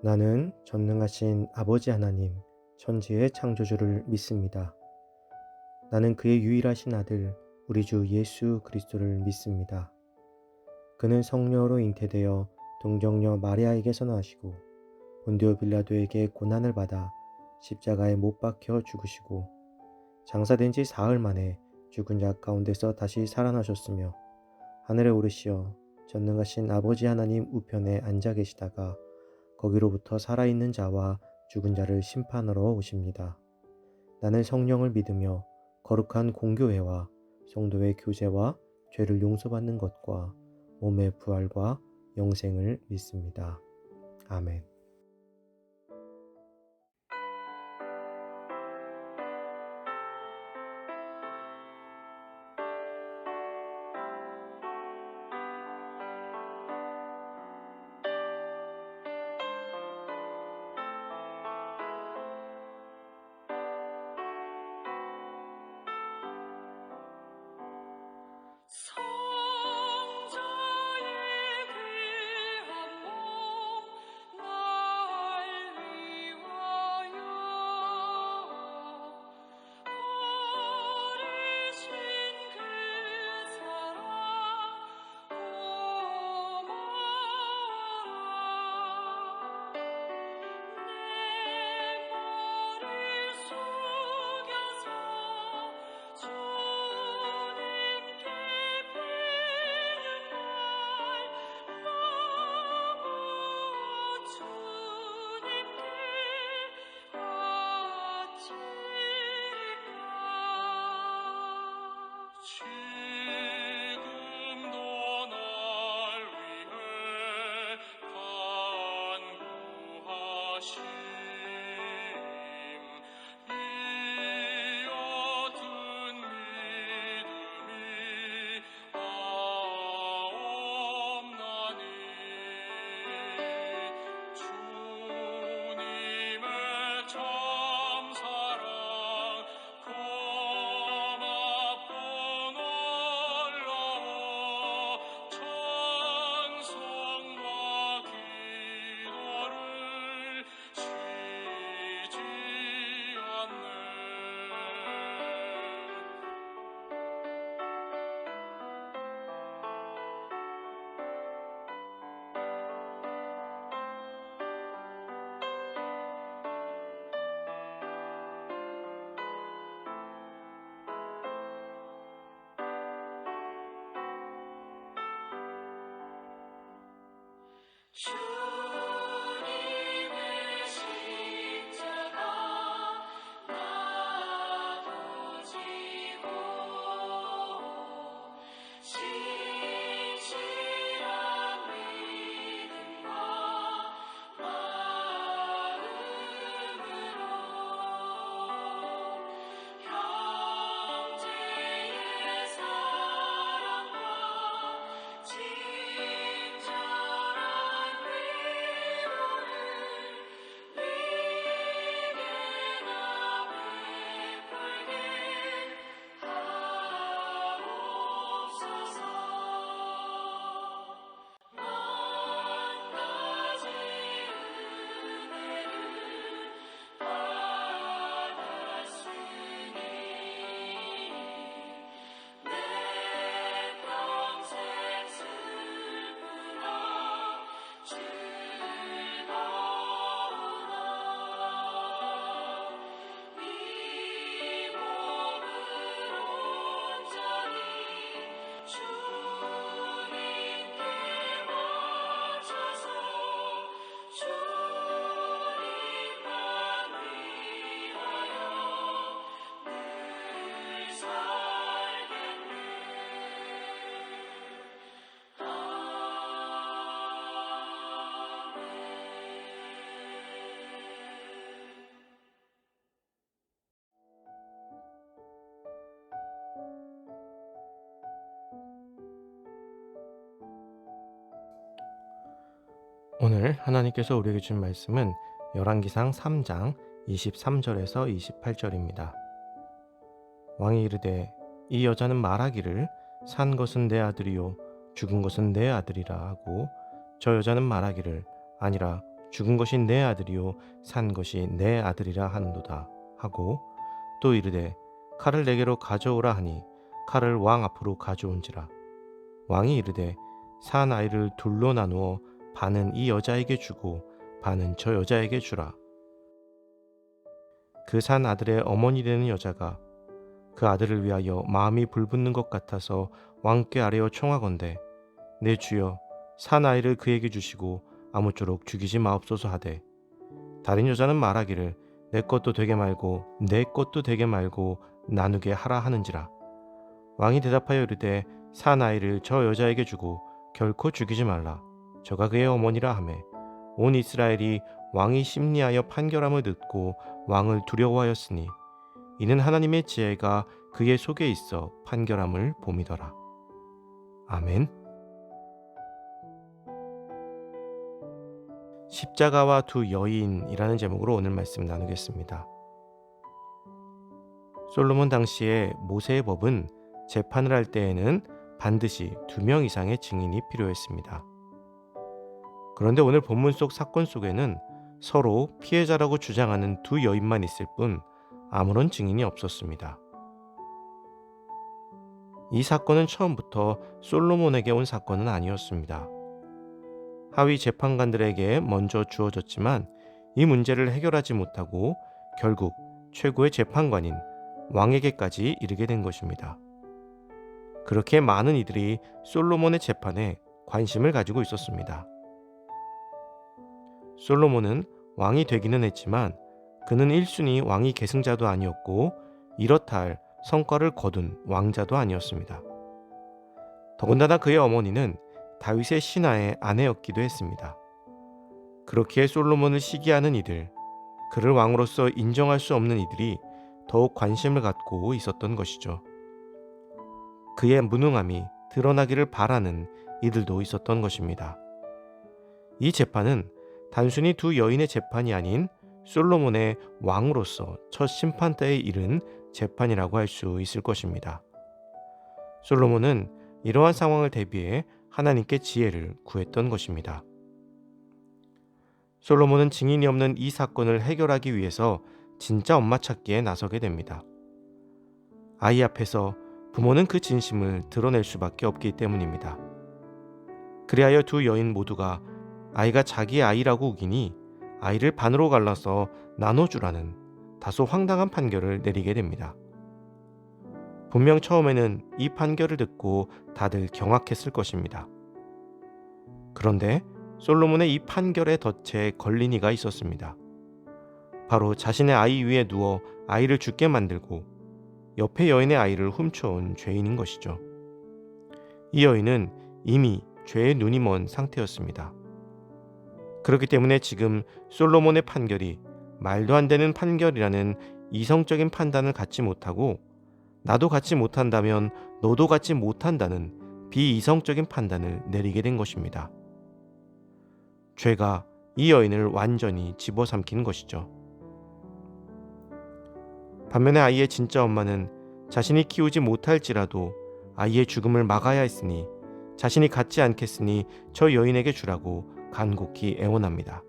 나는 전능하신 아버지 하나님, 천지의 창조주를 믿습니다. 나는 그의 유일하신 아들, 우리 주 예수 그리스도를 믿습니다. 그는 성령으로 잉태되어 동정녀 마리아에게서 나시고 본디오 빌라도에게 고난을 받아 십자가에 못 박혀 죽으시고 장사된 지 사흘 만에 죽은 자 가운데서 다시 살아나셨으며 하늘에 오르시어 전능하신 아버지 하나님 우편에 앉아 계시다가 거기로부터 살아있는 자와 죽은 자를 심판하러 오십니다. 나는 성령을 믿으며 거룩한 공교회와 성도의 교제와 죄를 용서받는 것과 몸의 부활과 영생을 믿습니다. 아멘. 성자의 귀한 몸 날 위하여 어리신 그 사랑 고마라 내 머리 숙여서 주님께 비는 날 너무 주님께 바치리까 지금도 날 위해 간구하심 이 어두운 믿음이 아옵나니 주님의 참사랑 고맙고 놀라워 찬송과 기도를 쉬지 않네. 주님의 십자가 나도 지고 진실한 믿음과 마음으로 형제의 사랑과 친절한 위로를 내게 남을 풀게 하옵소서. 만 가지 은혜를 받았으니 내 평생 슬프나 즐거우나 이 몸을 온전히 주님께 바쳐서 주님만 위하여 늘 살겠네. 오늘 하나님께서 우리에게 준 말씀은 열왕기상 3장 23절에서 28절입니다. 왕이 이르되 이 여자는 말하기를 산 것은 내 아들이요 죽은 것은 내 아들이라 하고 저 여자는 말하기를 아니라 죽은 것이 내 아들이요 산 것이 내 아들이라 하는도다 하고 또 이르되 칼을 내게로 가져오라 하니 칼을 왕 앞으로 가져온지라. 왕이 이르되 산 아이를 둘로 나누어 반은 이 여자에게 주고 반은 저 여자에게 주라. 그 산 아들의 어머니 되는 여자가 그 아들을 위하여 마음이 불붙는 것 같아서 왕께 아뢰어 청하건대 내 주여 산 아이를 그에게 주시고 아무쪼록 죽이지 마옵소서 하되 다른 여자는 말하기를 내 것도 되게 말고 내 것도 되게 말고 나누게 하라 하는지라. 왕이 대답하여 이르되 산 아이를 저 여자에게 주고 결코 죽이지 말라. 저가 그의 어머니라 하매 온 이스라엘이 왕이 심리하여 판결함을 듣고 왕을 두려워하였으니 이는 하나님의 지혜가 그의 속에 있어 판결함을 봄이더라. 아멘. 십자가와 두 여인이라는 제목으로 오늘 말씀 나누겠습니다. 솔로몬 당시에 모세의 법은 재판을 할 때에는 반드시 2명 이상의 증인이 필요했습니다. 그런데 오늘 본문 속 사건 속에는 서로 피해자라고 주장하는 두 여인만 있을 뿐 아무런 증인이 없었습니다. 이 사건은 처음부터 솔로몬에게 온 사건은 아니었습니다. 하위 재판관들에게 먼저 주어졌지만 이 문제를 해결하지 못하고 결국 최고의 재판관인 왕에게까지 이르게 된 것입니다. 그렇게 많은 이들이 솔로몬의 재판에 관심을 가지고 있었습니다. 솔로몬은 왕이 되기는 했지만 그는 1순위 왕위 계승자도 아니었고 이렇다 할 성과를 거둔 왕자도 아니었습니다. 더군다나 그의 어머니는 다윗의 신하의 아내였기도 했습니다. 그렇기에 솔로몬을 시기하는 이들, 그를 왕으로서 인정할 수 없는 이들이 더욱 관심을 갖고 있었던 것이죠. 그의 무능함이 드러나기를 바라는 이들도 있었던 것입니다. 이 재판은 단순히 두 여인의 재판이 아닌 솔로몬의 왕으로서 첫 심판대에 이른 재판이라고 할 수 있을 것입니다. 솔로몬은 이러한 상황을 대비해 하나님께 지혜를 구했던 것입니다. 솔로몬은 증인이 없는 이 사건을 해결하기 위해서 진짜 엄마 찾기에 나서게 됩니다. 아이 앞에서 부모는 그 진심을 드러낼 수밖에 없기 때문입니다. 그리하여 두 여인 모두가 아이가 자기의 아이라고 우기니 아이를 반으로 갈라서 나눠주라는 다소 황당한 판결을 내리게 됩니다. 분명 처음에는 이 판결을 듣고 다들 경악했을 것입니다. 그런데 솔로몬의 이 판결의 덫에 걸린 이가 있었습니다. 바로 자신의 아이 위에 누워 아이를 죽게 만들고 옆에 여인의 아이를 훔쳐온 죄인인 것이죠. 이 여인은 이미 죄의 눈이 먼 상태였습니다. 그렇기 때문에 지금 솔로몬의 판결이 말도 안 되는 판결이라는 이성적인 판단을 갖지 못하고 나도 갖지 못한다면 너도 갖지 못한다는 비이성적인 판단을 내리게 된 것입니다. 죄가 이 여인을 완전히 집어삼킨 것이죠. 반면에 아이의 진짜 엄마는 자신이 키우지 못할지라도 아이의 죽음을 막아야 했으니 자신이 갖지 않겠으니 저 여인에게 주라고 간곡히 애원합니다.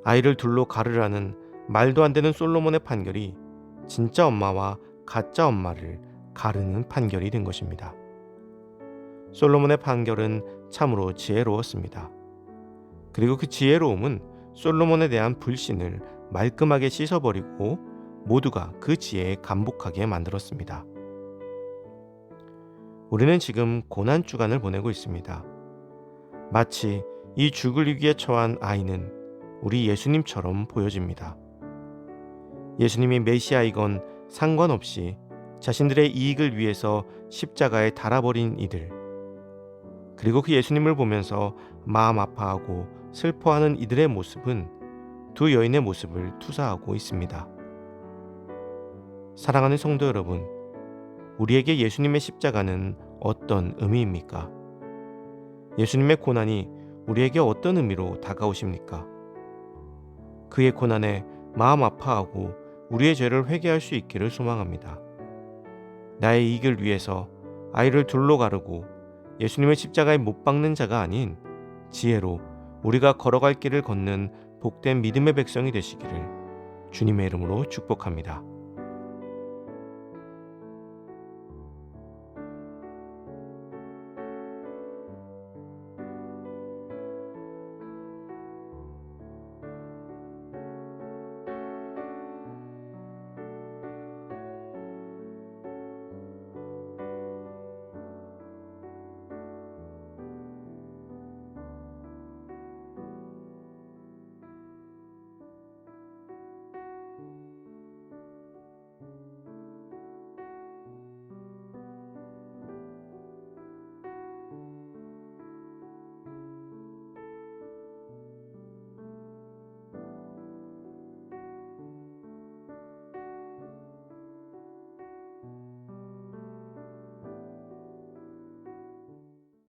아이를 둘로 가르라는 말도 안 되는 솔로몬의 판결이 진짜 엄마와 가짜 엄마를 가르는 판결이 된 것입니다. 솔로몬의 판결은 참으로 지혜로웠습니다. 그리고 그 지혜로움은 솔로몬에 대한 불신을 말끔하게 씻어버리고 모두가 그 지혜에 감복하게 만들었습니다. 우리는 지금 고난주간을 보내고 있습니다. 마치 이 죽을 위기에 처한 아이는 우리 예수님처럼 보여집니다. 예수님이 메시아이건 상관없이 자신들의 이익을 위해서 십자가에 달아버린 이들, 그리고 그 예수님을 보면서 마음 아파하고 슬퍼하는 이들의 모습은 두 여인의 모습을 투사하고 있습니다. 사랑하는 성도 여러분, 우리에게 예수님의 십자가는 어떤 의미입니까? 예수님의 고난이 우리에게 어떤 의미로 다가오십니까? 그의 고난에 마음 아파하고 우리의 죄를 회개할 수 있기를 소망합니다. 나의 이익을 위해서 아이를 둘로 가르고 예수님의 십자가에 못 박는 자가 아닌 지혜로 우리가 걸어갈 길을 걷는 복된 믿음의 백성이 되시기를 주님의 이름으로 축복합니다.